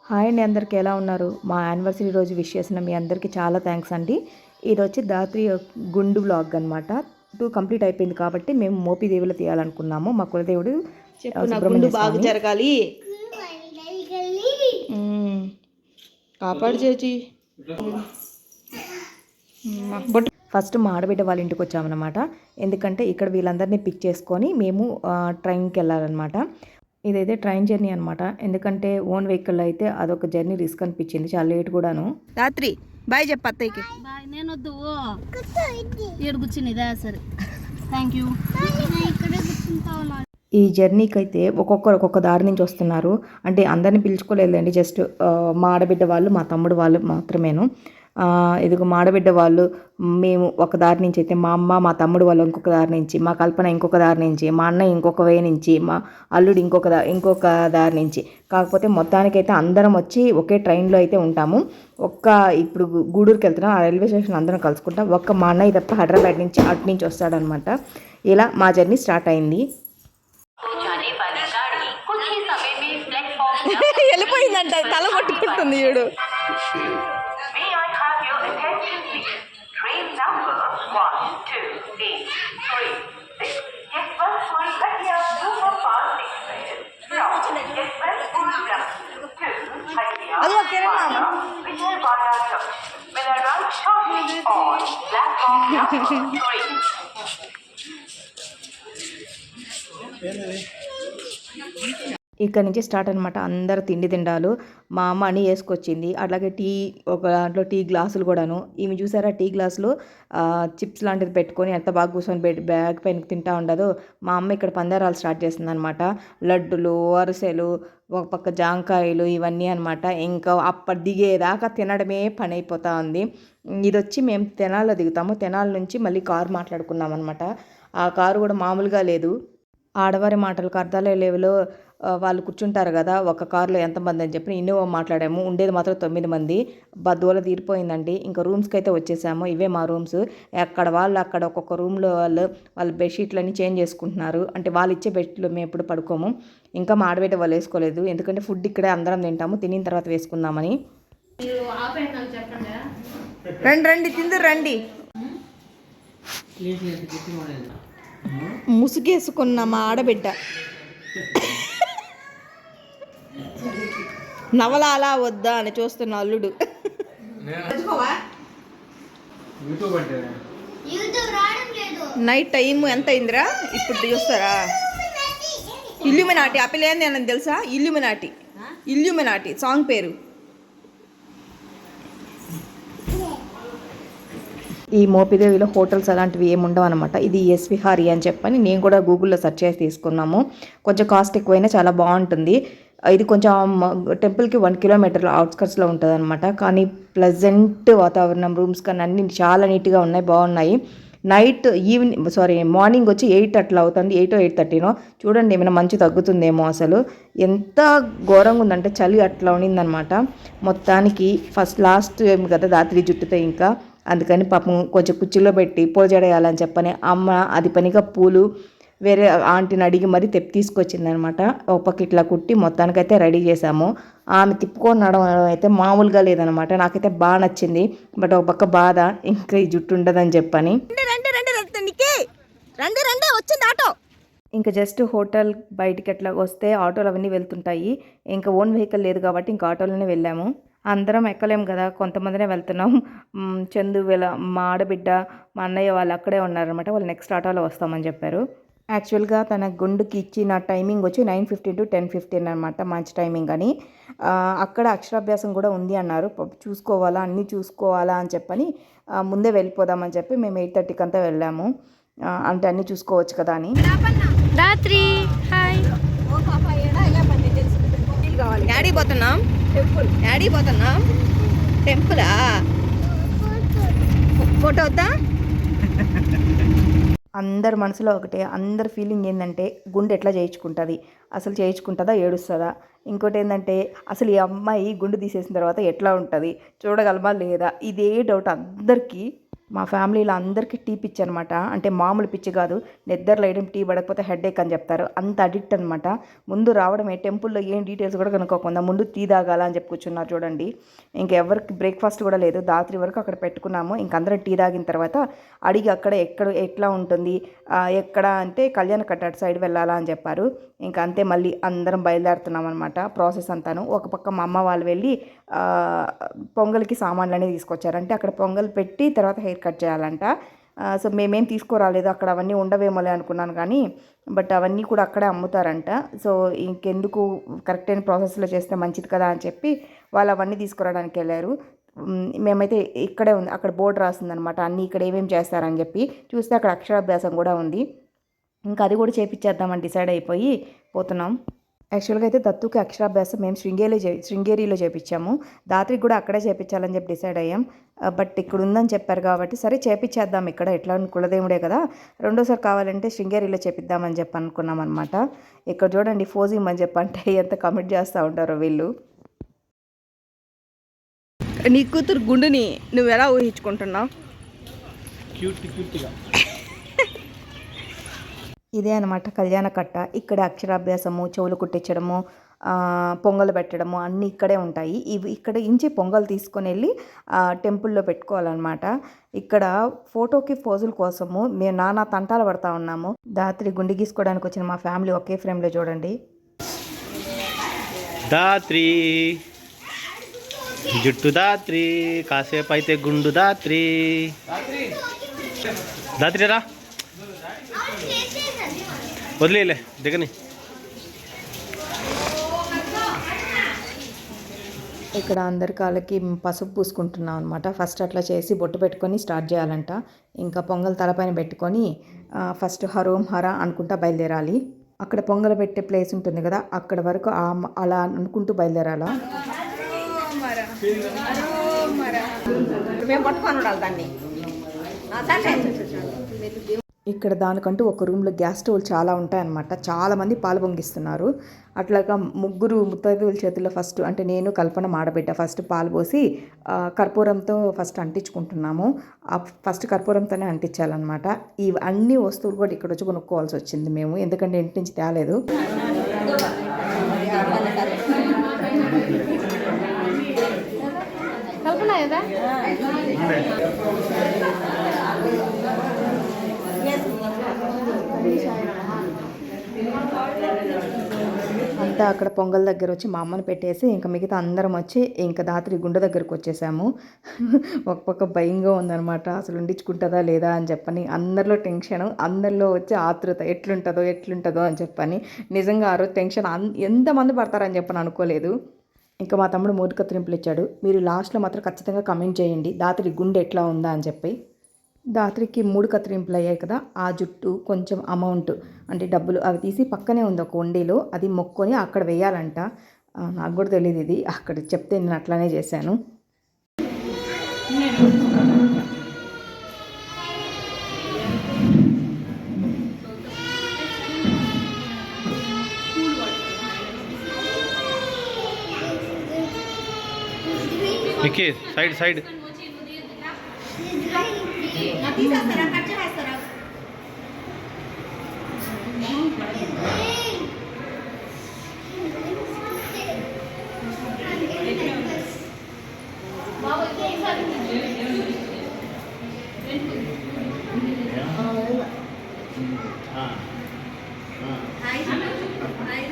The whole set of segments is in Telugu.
హాయ్ అండి, అందరికీ ఎలా ఉన్నారు? మా యానివర్సరీ రోజు విష్ చేసిన మీ అందరికీ చాలా థ్యాంక్స్ అండి. ఇది వచ్చి దాత్రి గుండు వ్లాగ్ అనమాట. 2 కంప్లీట్ అయిపోయింది కాబట్టి మేము మోపిదేవిలో తీయాలనుకున్నాము. మా కులదేవుడు సుబ్రహ్మణ్య స్వామి. జరగాలి కాపాడు చేచి. ఫస్ట్ మా ఆడబిడ్డ వాళ్ళ ఇంటికి వచ్చామన్నమాట. ఎందుకంటే ఇక్కడ వీళ్ళందరినీ పిక్ చేసుకొని మేము ట్రైన్కి వెళ్ళాలన్నమాట. ఇదైతే ట్రైన్ జర్నీ అనమాట. ఎందుకంటే ఓన్ వెహికల్ అయితే అదొక జర్నీ రిస్క్ అనిపించింది, చాలా లేట్ కూడాను. రాత్రి బాయ్ చెప్ప అత్తయ్యకి. నేను వద్దు ఏడు కూర్చునిదా సరే థ్యాంక్ యూ. ఈ జర్నీకి అయితే ఒక్కొక్కరు ఒక్కొక్క దారి నుంచి వస్తున్నారు. అంటే అందరిని పిలుచుకోలేదండి, జస్ట్ మా ఆడబిడ్డ వాళ్ళు మా తమ్ముడు వాళ్ళు మాత్రమేను. ఇదిగో మా ఆడబిడ్డ వాళ్ళు మేము ఒక దారి నుంచి అయితే, మా అమ్మ మా తమ్ముడు వాళ్ళు ఇంకొక దారి నుంచి, మా కల్పన ఇంకొక దారి నుంచి, మా అన్న ఇంకొక వే నుంచి, మా అల్లుడు ఇంకొక దారి నుంచి. కాకపోతే మొత్తానికైతే అందరం వచ్చి ఒకే ట్రైన్లో అయితే ఉంటాము. ఇప్పుడు గూడూరుకి వెళ్తున్నాం, ఆ రైల్వే స్టేషన్ అందరం కలుసుకుంటాం. మా అన్నయ్య తప్ప హైదరాబాద్ నుంచి అటు నుంచి వస్తాడనమాట. ఇలా మా జర్నీ స్టార్ట్ అయింది. వెళ్ళిపోయిందంట, తల కొట్టుకుంటుంది చూడు. అది ఓకేనా ఇక్కడ నుంచి స్టార్ట్ అనమాట. అందరు తిండి తిండాలు. మా అమ్మ అన్నీ వేసుకొచ్చింది. అట్లాగే ఒక దాంట్లో టీ గ్లాసులు కూడాను. ఇవి చూసారా, టీ గ్లాసులు చిప్స్ లాంటిది పెట్టుకొని ఎంత బాగా కూర్చొని బ్యాగ్ పైన తింటా ఉండదు. మా అమ్మ ఇక్కడ పందారాలు స్టార్ట్ చేస్తుంది అనమాట. లడ్డులు, అరిసెలు, ఒక పక్క జాంకాయలు, ఇవన్నీ అనమాట. ఇంకా అప్పటి దిగేదాకా తినడమే పని అయిపోతూ ఉంది. ఇది వచ్చి మేము తెనాల్లో దిగుతాము. తెనాల నుంచి మళ్ళీ కారు మాట్లాడుకున్నాం అనమాట. ఆ కారు కూడా మామూలుగా లేదు. ఆడవారి మాటలకు అర్థాలే లేవులో వాళ్ళు కూర్చుంటారు కదా, ఒక కారులో ఎంతమంది అని చెప్పి ఇన్నోవా మాట్లాడాము. ఉండేది మాత్రం 9 మంది. బద్దోల తీరిపోయిందండి. ఇంకా రూమ్స్కి అయితే వచ్చేసాము. ఇవే మా రూమ్స్. అక్కడ ఒక్కొక్క రూమ్లో వాళ్ళ బెడ్షీట్లన్నీ చేంజ్ చేసుకుంటున్నారు. అంటే వాళ్ళు ఇచ్చే బెడ్షీట్లు మేము ఎప్పుడు పడుకోము. ఇంకా మా ఆడబిడ్డ వాళ్ళు వేసుకోలేదు, ఎందుకంటే ఫుడ్ ఇక్కడే అందరం తింటాము, తినిన తర్వాత వేసుకుందామని. రండి తిందురు రండి. ముసుగేసుకున్న మా ఆడబిడ్డ నవలాలా వద్దా అని చూస్తున్న అల్లుడు. నైట్ టైం ఎంత అయిందిరా ఇప్పుడు చూస్తారా? ఇల్యూమినాటి ఆ పిల్ల ఏంది అని తెలుసా? ఇల్యూమినాటి సాంగ్ పేరు. ఈ మోపిదేవిలో హోటల్స్ అలాంటివి ఏమి ఉండవు అనమాట. ఇది ఎస్ విహారీ అని చెప్పని నేను కూడా గూగుల్లో సెర్చ్ చేసి తీసుకున్నాము. కొంచెం కాస్ట్ ఎక్కువైనా చాలా బాగుంటుంది. ఇది కొంచెం టెంపుల్కి 1 కిలోమీటర్ అవుట్స్కట్స్లో ఉంటుంది అనమాట. కానీ ప్లెజెంట్ వాతావరణం, రూమ్స్ కానీ అన్నీ చాలా నీట్గా ఉన్నాయి, బాగున్నాయి. మార్నింగ్ వచ్చి 8 అట్లా అవుతుంది, 8 8:30 చూడండి. ఏమైనా మంచు తగ్గుతుందేమో. అసలు ఎంత ఘోరంగా ఉందంటే చలి అట్లా ఉండిందనమాట. మొత్తానికి లాస్ట్ కదా రాత్రి జుట్టుతో, ఇంకా అందుకని పాపం కొంచెం కుర్చీలో పెట్టి పూల జడేయాలని చెప్పని అమ్మ అది పనిగా పూలు వేరే ఆంటీని అడిగి మరీ తీసుకొచ్చిందనమాట. ఒక పక్క ఇట్లా కుట్టి మొత్తానికైతే రెడీ చేసాము. ఆమె తిప్పుకొని నడవడం అయితే మామూలుగా లేదనమాట. నాకైతే బాగా నచ్చింది. బట్ ఒక పక్క బాధ, ఇంకా ఈ జుట్టు ఉండదని చెప్పని. వచ్చింది ఆటో. ఇంకా జస్ట్ హోటల్ బయటికి ఎట్లా వస్తే ఆటోలు అవన్నీ వెళ్తుంటాయి. ఇంకా ఓన్ వెహికల్ లేదు కాబట్టి ఇంకా ఆటోలోనే వెళ్ళాము. అందరం ఎక్కలేము కదా, కొంతమందినే వెళ్తున్నాం. చందు మా ఆడబిడ్డ, మా అన్నయ్య వాళ్ళు అక్కడే ఉన్నారనమాట. వాళ్ళు నెక్స్ట్ ఆటోలో వస్తామని చెప్పారు. యాక్చువల్గా తన గుండుకి ఇచ్చిన టైమింగ్ వచ్చి 9:15 to 10:15 అనమాట, మంచి టైమింగ్ అని. అక్కడ అక్షరాభ్యాసం కూడా ఉంది అన్నారు. అన్నీ చూసుకోవాలా అని చెప్పని ముందే వెళ్ళిపోదామని చెప్పి మేము 8:30కి అంతా వెళ్ళాము. అంటే అన్నీ చూసుకోవచ్చు కదా అని. యాడీ పోతున్నాం టెంపులా? ఫోటో వద్దా? అందరి మనసులో ఒకటే, అందరి ఫీలింగ్ ఏంటంటే గుండె ఎట్లా చేయించుకుంటుంది, అసలు చేయించుకుంటుందా, ఏడుస్తుందా? ఇంకోటి ఏంటంటే అసలు ఈ అమ్మాయి గుండు తీసేసిన తర్వాత ఎట్లా ఉంటుంది, చూడగలమా లేదా? ఇదే డౌట్ అందరికీ. మా ఫ్యామిలీలో అందరికీ టీ పిచ్చి అనమాట. అంటే మామూలు పిచ్చి కాదు, నిద్రలో వేయడం టీ పడకపోతే హెడేక్ అని చెప్తారు, అంత అడిక్ట్ అనమాట. ముందు రావడమే టెంపుల్లో ఏం డీటెయిల్స్ కూడా కనుక్కోకుండా ముందు టీ తాగాల అని చెప్పి కూర్చున్నారు చూడండి. ఇంకెవరికి బ్రేక్ఫాస్ట్ కూడా లేదు, రాత్రి వరకు అక్కడ పెట్టుకున్నాము. ఇంకందరం టీ తాగిన తర్వాత అడిగి అక్కడ ఎట్లా ఉంటుంది, ఎక్కడ అంటే కళ్యాణ కట్ట అటు సైడ్ వెళ్ళాలా అని చెప్పారు. ఇంకా అంతే మళ్ళీ అందరం బయలుదేరుతున్నాం అనమాట. ప్రాసెస్ అంతాను ఒక పక్క మా అమ్మ వాళ్ళు వెళ్ళి పొంగల్కి సామాన్లు అనేది తీసుకొచ్చారు. అంటే అక్కడ పొంగల్ పెట్టి తర్వాత హెయిర్ కట్ చేయాలంట. సో మేమేం తీసుకురాలేదు, అక్కడ అవన్నీ ఉండవేమోలే అనుకున్నాను కానీ బట్ అవన్నీ కూడా అక్కడే అమ్ముతారంట. సో ఇంకెందుకు కరెక్ట్ అయిన ప్రాసెస్లో చేస్తే మంచిది కదా అని చెప్పి వాళ్ళు అవన్నీ తీసుకురావడానికి వెళ్ళారు. మేమైతే ఇక్కడే ఉంది, అక్కడ బోర్డు రాసిందనమాట అన్నీ ఇక్కడ ఏమేమి చేస్తారని చెప్పి. చూస్తే అక్కడ అక్షరాభ్యాసం కూడా ఉంది. ఇంకా అది కూడా చేపించేద్దామని డిసైడ్ అయిపోయి పోతున్నాం. యాక్చువల్గా అయితే దత్తుకి అక్షరాభ్యాసం మేము శృంగేరిలో చేపించాము, దాత్రికి కూడా అక్కడే చేపించాలని చెప్పి డిసైడ్ అయ్యాం. బట్ ఇక్కడ ఉందని చెప్పారు కాబట్టి సరే చేపించేద్దాం, ఇక్కడ ఎట్లా కులదేవుడే కదా, రెండోసారి కావాలంటే శృంగేరిలో చేపిద్దామని చెప్పి అనుకున్నాం అనమాట. ఇక్కడ చూడండి ఫోజింగ్ అని చెప్పంటే ఎంత కమెంట్ చేస్తూ ఉంటారో వీళ్ళు. నీ కూతురు గుండుని నువ్వు ఎలా ఊహించుకుంటున్నావు? ఇదే అనమాట కళ్యాణ కట్ట. ఇక్కడ అక్షరాభ్యాసము, చెవులు కుట్టించడము, పొంగలు పెట్టడము అన్నీ ఇక్కడే ఉంటాయి. ఇవి ఇక్కడ ఇంచి పొంగల్ తీసుకొని వెళ్ళి టెంపుల్లో పెట్టుకోవాలన్నమాట. ఇక్కడ ఫోటోకి పోజుల కోసము మేము నానా తంటాలు పడతా ఉన్నాము. దాత్రి గుండి గీసుకోవడానికి వచ్చిన మా ఫ్యామిలీ ఒకే ఫ్రేమ్లో చూడండి. దాత్రి జుట్టు దాత్రి, కాసేపు అయితే గుండు దాత్రి. దాత్రి రా, వదిలేలే దిగని. ఇక్కడ అందరి కాళ్ళకి పసుపు పూసుకుంటున్నాం అనమాట. ఫస్ట్ అట్లా చేసి బొట్టు పెట్టుకొని స్టార్ట్ చేయాలంట. ఇంకా పొంగల్ తలపైన పెట్టుకొని ఫస్ట్ హరోం హర అనుకుంటా బయలుదేరాలి. అక్కడ పొంగల్ పెట్టే ప్లేస్ ఉంటుంది కదా, అక్కడ వరకు అలా అనుకుంటూ బయలుదేరాలా. ఇక్కడ దానికంటూ ఒక రూమ్లో గ్యాస్ స్టవ్లు చాలా ఉంటాయన్నమాట. చాలామంది పాలు పొంగిస్తున్నారు. అట్లాగా ముగ్గురు ముత్తైదువుల చేతుల్లో ఫస్ట్ అంటే నేను కల్పన మాడబిడ్డ ఫస్ట్ పాలు పోసి కర్పూరంతో ఫస్ట్ అంటించుకుంటున్నాము. ఫస్ట్ కర్పూరంతోనే అంటించాలన్నమాట. ఈ అన్ని వస్తువులు కూడా ఇక్కడ వచ్చి కొనుక్కోవాల్సి వచ్చింది మేము, ఎందుకంటే ఇంటి నుంచి తేలేదు. అంతా అక్కడ పొంగల్ దగ్గర వచ్చి మా అమ్మని పెట్టేసి ఇంకా మిగతా అందరం వచ్చి ఇంకా దాత్రి గుండె దగ్గరకు వచ్చేసాము. ఒక పక్క భయంగా ఉందన్నమాట, అసలు వండించుకుంటుందా లేదా అని చెప్పని. అందరిలో టెన్షన్, అందరిలో వచ్చి ఆతృత ఎట్లుంటుందో అని చెప్పని. నిజంగా ఆ రోజు టెన్షన్ ఎంతమంది పడతారని చెప్పని అనుకోలేదు. ఇంకా మా తమ్ముడు 3 కత్తిరింపులు ఇచ్చాడు. మీరు లాస్ట్లో మాత్రం ఖచ్చితంగా కమెంట్ చేయండి దాత్రి గుండె ఎట్లా ఉందా అని చెప్పి. దాత్రికి 3 కత్తిరింపులు అయ్యాయి కదా, ఆ జుట్టు కొంచెం అమౌంట్ అంటే డబ్బులు అవి తీసి పక్కనే ఉంది ఒక వండీలో, అది మొక్కొని అక్కడ వేయాలంట. నాకు కూడా తెలియదు ఇది, అక్కడ చెప్తే నేను అట్లానే చేశాను. సైడ్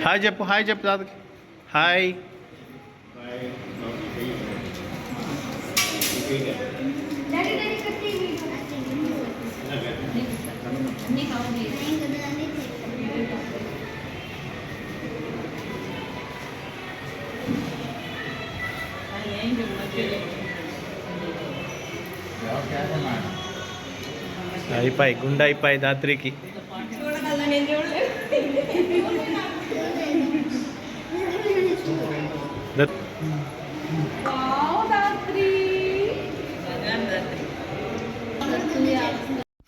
హాయ్ చెప్పు దాదాకి హాయ్. అయిపోయి గుండె అయిపోయి దాత్రికి.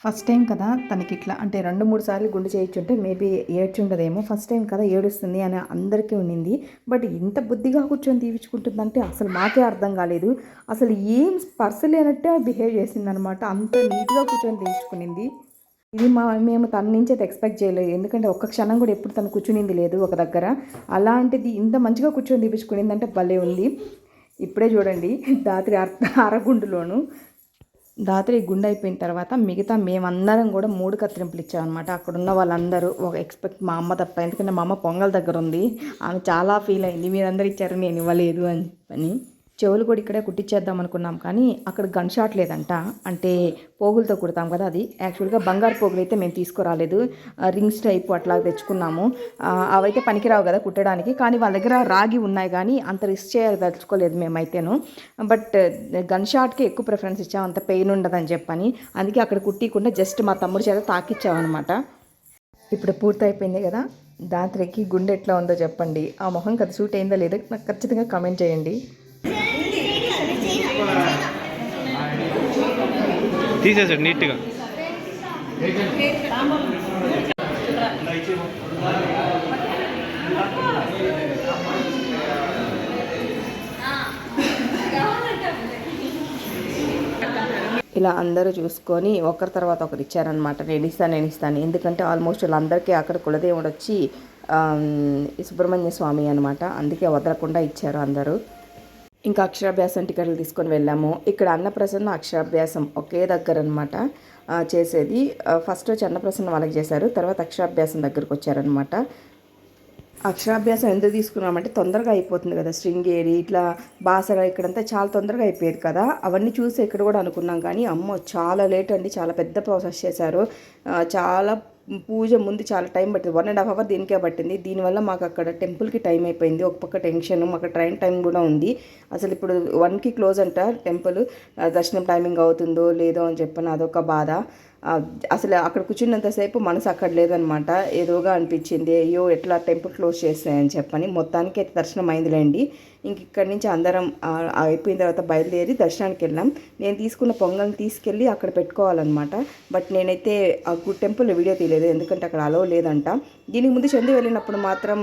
ఫస్ట్ టైం కదా తనకి ఇట్లా అంటే 2-3 సార్లు గుండు చేయించుంటే మేబీ ఏడ్చుండదేమో. ఫస్ట్ టైం కదా ఏడుస్తుంది అని అందరికీ ఉండింది. బట్ ఇంత బుద్ధిగా కూర్చొని తీయించుకుంటుందంటే అసలు మాకే అర్థం కాలేదు. అసలు ఏం స్పర్శ లేనట్టే బిహేవ్ చేసిందనమాట. అంత నీట్గా కూర్చొని తీయించుకునింది. ఇది మేము తన నుంచి అయితే ఎక్స్పెక్ట్ చేయలేదు. ఎందుకంటే ఒక్క క్షణం కూడా ఎప్పుడు తను కూర్చునింది లేదు ఒక దగ్గర. అలాంటిది ఇంత మంచిగా కూర్చొని తీయించుకునిందంటే భలే ఉంది. ఇప్పుడే చూడండి రాత్రి అరగుండులోను రాత్రి గుండె అయిపోయిన తర్వాత మిగతా మేమందరం కూడా 3 కత్తిరింపులు ఇచ్చామన్నమాట. అక్కడ ఉన్న వాళ్ళందరూ ఒక ఎక్స్పెక్ట్ మా అమ్మ తప్ప. ఎందుకంటే మా అమ్మ పొంగల్ దగ్గర ఉంది. ఆమె చాలా ఫీల్ అయింది, మీరందరూ ఇచ్చారు నేను ఇవ్వలేదు అని. చెవులు కూడా ఇక్కడే కుట్టించేద్దాం అనుకున్నాం కానీ అక్కడ గన్ షాట్ లేదంట. అంటే పోగులతో కుడతాం కదా, అది యాక్చువల్గా బంగారు పోగులు అయితే మేము తీసుకురాలేదు. రింగ్స్ టైప్ అట్లా తెచ్చుకున్నాము. అవైతే పనికిరావు కదా కుట్టడానికి. కానీ వాళ్ళ దగ్గర రాగి ఉన్నాయి కానీ అంత రిస్క్ చేయదలుచుకోలేదు మేమైతేను. బట్ గన్ షాట్కి ఎక్కువ ప్రిఫరెన్స్ ఇచ్చాం, అంత పెయిన్ ఉండదని చెప్పని. అందుకే అక్కడ కుట్టికుండా జస్ట్ మా తమ్ముడి చేత తాకిచ్చామన్నమాట. ఇప్పుడు పూర్తి అయిపోయింది కదా. దాత్రికి గుండె ఎట్లా ఉందో చెప్పండి. ఆ మొహం కదా సూట్ అయిందో లేదో నాకు ఖచ్చితంగా కామెంట్ చేయండి. తీసేసాడు నీట్గా. ఇలా అందరూ చూసుకొని ఒకరి తర్వాత ఒకరు ఇచ్చారనమాట. నేను ఇస్తాను. ఎందుకంటే ఆల్మోస్ట్ వాళ్ళందరికీ అక్కడ కులదేవుడు వచ్చి సుబ్రహ్మణ్య స్వామి అనమాట. అందుకే వదలకుండా ఇచ్చారు అందరూ. ఇంకా అక్షరాభ్యాసం టికెట్లు తీసుకొని వెళ్ళాము. ఇక్కడ అన్నప్రసన్న అక్షరాభ్యాసం ఒకే దగ్గర అనమాట చేసేది. ఫస్ట్ వచ్చి అన్నప్రసన్న వాళ్ళకి చేశారు, తర్వాత అక్షరాభ్యాసం దగ్గరకు వచ్చారనమాట. అక్షరాభ్యాసం ఎందుకు తీసుకున్నామంటే తొందరగా అయిపోతుంది కదా. శృంగేరి ఇట్లా బాసర ఇక్కడంతా చాలా తొందరగా అయిపోయేది కదా. అవన్నీ చూసి ఇక్కడ కూడా అనుకున్నాం కానీ అమ్మో చాలా లేట్ అండి. చాలా పెద్ద ప్రాసెస్ చేశారు. చాలా పూజ ముందు చాలా టైం పట్టింది. 1.5 hours దీనికే పట్టింది. దీనివల్ల మాకు అక్కడ టెంపుల్కి టైం అయిపోయింది. ఒక పక్క టెన్షన్, మాకు ట్రైన్ టైం కూడా ఉంది. అసలు ఇప్పుడు 1కి క్లోజ్ అంట టెంపుల్. దర్శనం టైమింగ్ అవుతుందో లేదో అని చెప్పని అదొక బాధ. అసలు అక్కడ కూర్చున్నంతసేపు మనసు అక్కడ లేదనమాట. ఏదోగా అనిపించింది, అయ్యో ఎట్లా టెంపుల్ క్లోజ్ చేస్తాయని చెప్పని. మొత్తానికి అయితే దర్శనం అయిందిలేండి. ఇంక ఇక్కడి నుంచి అందరం అయిపోయిన తర్వాత బయలుదేరి దర్శనానికి వెళ్ళాం. నేను తీసుకున్న పొంగల్ని తీసుకెళ్ళి అక్కడ పెట్టుకోవాలన్నమాట. బట్ నేనైతే ఆ టెంపుల్ వీడియో తీయలేదు, ఎందుకంటే అక్కడ అలౌ లేదంట. దీనికి ముందు చందు వెళ్ళినప్పుడు మాత్రం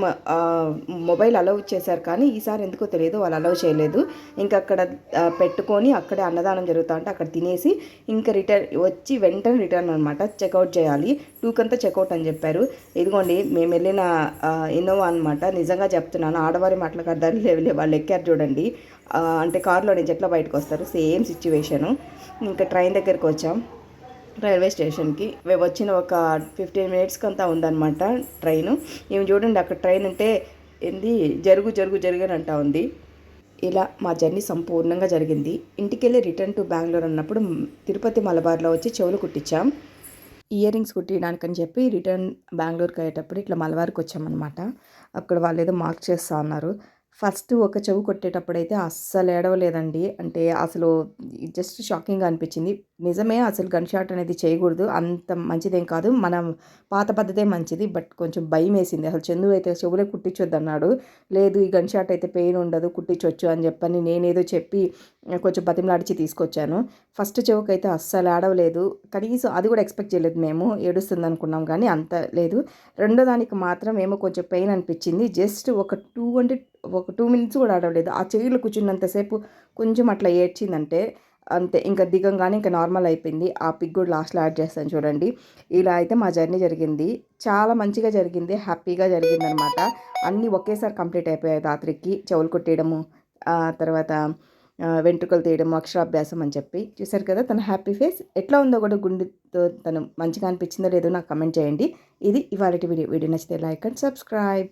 మొబైల్ అలౌ ఇచ్చేసారు, కానీ ఈసారి ఎందుకో తెలియదు వాళ్ళు అలౌ చేయలేదు. ఇంకా అక్కడ పెట్టుకొని అక్కడే అన్నదానం జరుగుతూ ఉంటే అక్కడ తినేసి ఇంకా వెంటనే రిటర్న్ అనమాట. చెక్అవుట్ చేయాలి. 2 చెక్అవుట్ అని చెప్పారు. ఇదిగోండి మేము వెళ్ళిన ఇన్నోవా అనమాట. నిజంగా చెప్తున్నాను, ఆడవారి మాటలకు అర్థాలు లేవులే. వాళ్ళు ఎక్కారు చూడండి. అంటే కారులో నుంచి ఎట్లా బయటకు వస్తారు, సేమ్ సిచ్యువేషను. ఇంకా ట్రైన్ దగ్గరికి వచ్చాం, రైల్వే స్టేషన్కి. మేము వచ్చిన ఒక 15 minutes అంతా ఉందన్నమాట ట్రైను. మేము చూడండి అక్కడ ట్రైన్ అంటే ఏంది జరుగని అంటా ఉంది. ఇలా మా జర్నీ సంపూర్ణంగా జరిగింది. ఇంటికి వెళ్ళి రిటర్న్ టు బెంగళూరు అన్నప్పుడు తిరుపతి మలబార్లో వచ్చి చెవులు కుట్టించాం. ఇయర్ రింగ్స్ కుట్టియడానికని చెప్పి రిటర్న్ బెంగళూరుకి అయ్యేటప్పుడు ఇట్లా మలబార్కి వచ్చామన్నమాట. అక్కడ వాళ్ళు ఏదో మార్క్ చేస్తూ ఉన్నారు. ఫస్ట్ ఒక చెవు కొట్టేటప్పుడైతే అస్సలు ఏడవలేదండి. అంటే అసలు జస్ట్ షాకింగ్గా అనిపించింది. నిజమే, అసలు గన్ షాట్ అనేది చేయకూడదు, అంత మంచిదేం కాదు, మనం పాత పద్ధతే మంచిది. బట్ కొంచెం భయం వేసింది. అసలు చందు అయితే చెవులే కుట్టించొద్దు అన్నాడు. లేదు ఈ గన్ షాట్ అయితే పెయిన్ ఉండదు, కుట్టించవచ్చు అని చెప్పని నేనేదో చెప్పి కొంచెం బతిమలాడిచి తీసుకొచ్చాను. ఫస్ట్ చెవుకైతే అస్సలు ఏడవలేదు. కనీసం అది కూడా ఎక్స్పెక్ట్ చేయలేదు మేము, ఏడుస్తుంది అనుకున్నాం కానీ అంత లేదు. రెండో దానికి మాత్రం ఏమో కొంచెం పెయిన్ అనిపించింది. జస్ట్ ఒక 2 minutes కూడా ఆడవలేదు. ఆ చెయ్యిలో కూర్చున్నంతసేపు కొంచెం అట్లా ఏడ్చిందంటే అంతే. ఇంకా దిగంగానే ఇంకా నార్మల్ అయిపోయింది. ఆ పిక్ కూడా లాస్ట్లో యాడ్ చేస్తాను చూడండి. ఇలా అయితే మా జర్నీ జరిగింది. చాలా మంచిగా జరిగింది, హ్యాపీగా జరిగిందనమాట. అన్నీ ఒకేసారి కంప్లీట్ అయిపోయాయి రాత్రికి. చెవులు కొట్టేయడము, తర్వాత వెంట్రుకలు తీయడము, అక్షరాభ్యాసం అని చెప్పి. చూసారు కదా తన హ్యాపీ ఫేస్ ఎట్లా ఉందో కూడా. గుండెతో తను మంచిగా అనిపించిందో లేదో నాకు కమెంట్ చేయండి. ఇది ఇవాళ వీడియో నచ్చితే లైక్ అండ్ సబ్స్క్రైబ్.